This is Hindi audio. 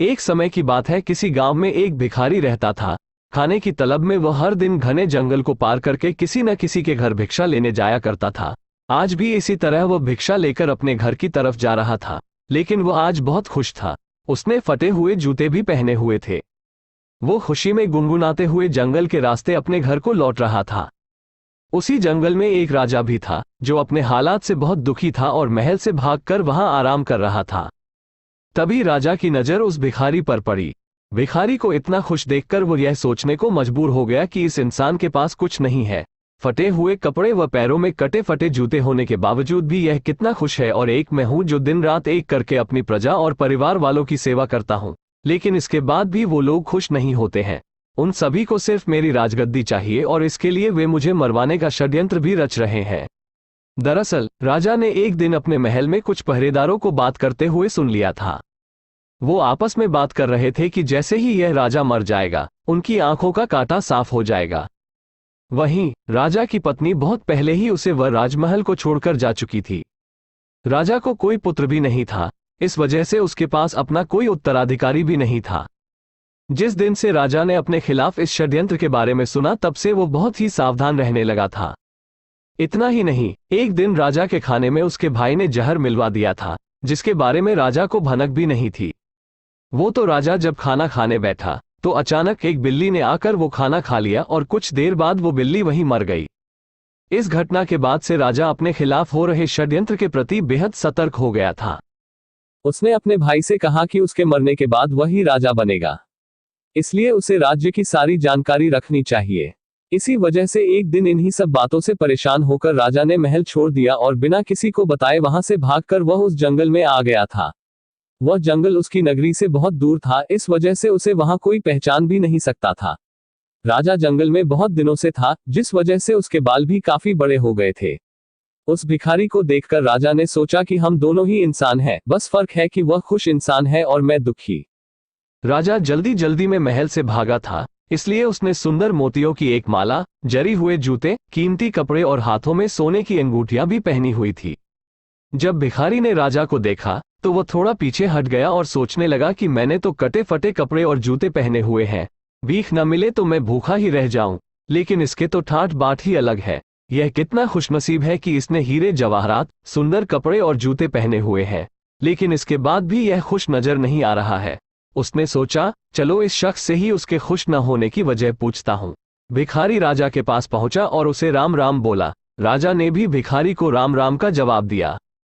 एक समय की बात है, किसी गांव में एक भिखारी रहता था। खाने की तलब में वह हर दिन घने जंगल को पार करके किसी न किसी के घर भिक्षा लेने जाया करता था। आज भी इसी तरह वह भिक्षा लेकर अपने घर की तरफ जा रहा था, लेकिन वह आज बहुत खुश था। उसने फटे हुए जूते भी पहने हुए थे। वो खुशी में गुनगुनाते हुए जंगल के रास्ते अपने घर को लौट रहा था। उसी जंगल में एक राजा भी था, जो अपने हालात से बहुत दुखी था और महल से भागकर वहां आराम कर रहा था। तभी राजा की नजर उस भिखारी पर पड़ी। भिखारी को इतना खुश देखकर वो यह सोचने को मजबूर हो गया कि इस इंसान के पास कुछ नहीं है। फटे हुए कपड़े व पैरों में कटे फटे जूते होने के बावजूद भी यह कितना खुश है, और एक मैं हूं जो दिन रात एक करके अपनी प्रजा और परिवार वालों की सेवा करता हूं, लेकिन इसके बाद भी वो लोग खुश नहीं होते हैं। उन सभी को सिर्फ मेरी राजगद्दी चाहिए और इसके लिए वे मुझे मरवाने का षड्यंत्र भी रच रहे हैं। दरअसल राजा ने एक दिन अपने महल में कुछ पहरेदारों को बात करते हुए सुन लिया था। वो आपस में बात कर रहे थे कि जैसे ही यह राजा मर जाएगा, उनकी आंखों का कांटा साफ हो जाएगा। वहीं राजा की पत्नी बहुत पहले ही उसे वह राजमहल को छोड़कर जा चुकी थी। राजा को कोई पुत्र भी नहीं था, इस वजह से उसके पास अपना कोई उत्तराधिकारी भी नहीं था। जिस दिन से राजा ने अपने खिलाफ इस षड्यंत्र के बारे में सुना, तब से वो बहुत ही सावधान रहने लगा था। इतना ही नहीं, एक दिन राजा के खाने में उसके भाई ने जहर मिलवा दिया था, जिसके बारे में राजा को भनक भी नहीं थी। वो तो राजा जब खाना खाने बैठा तो अचानक एक बिल्ली ने आकर वो खाना खा लिया और कुछ देर बाद वो बिल्ली वहीं मर गई। इस घटना के बाद से राजा अपने खिलाफ हो रहे षड्यंत्र के प्रति बेहद सतर्क हो गया था। उसने अपने भाई से कहा कि उसके मरने के बाद वही राजा बनेगा, इसलिए उसे राज्य की सारी जानकारी रखनी चाहिए। इसी वजह से एक दिन इन्हीं सब बातों से परेशान होकर राजा ने महल छोड़ दिया और बिना किसी को बताए वहां से भागकर वह उस जंगल में आ गया था। वह जंगल उसकी नगरी से बहुत दूर था, इस वजह से उसे वहां कोई पहचान भी नहीं सकता था। राजा जंगल में बहुत दिनों से था, जिस वजह से उसके बाल भी काफी बड़े हो गए थे। उस भिखारी को देखकर राजा ने सोचा कि हम दोनों ही इंसान हैं, बस फर्क है कि वह खुश इंसान है और मैं दुखी। राजा जल्दी जल्दी में महल से भागा था, इसलिए उसने सुंदर मोतियों की एक माला, जरी हुए जूते, कीमती कपड़े और हाथों में सोने की अंगूठियां भी पहनी हुई थी। जब भिखारी ने राजा को देखा तो वह थोड़ा पीछे हट गया और सोचने लगा कि मैंने तो कटे फटे कपड़े और जूते पहने हुए हैं, भीख न मिले तो मैं भूखा ही रह जाऊं, लेकिन इसके तो ठाठ बाट ही अलग है। यह कितना खुशनसीब है कि इसने हीरे जवाहरात, सुंदर कपड़े और जूते पहने हुए हैं, लेकिन इसके बाद भी यह खुश नजर नहीं आ रहा है। उसने सोचा, चलो इस शख्स से ही उसके खुश न होने की वजह पूछता हूं। भिखारी राजा के पास पहुंचा और उसे राम राम बोला। राजा ने भी भिखारी को राम राम का जवाब दिया।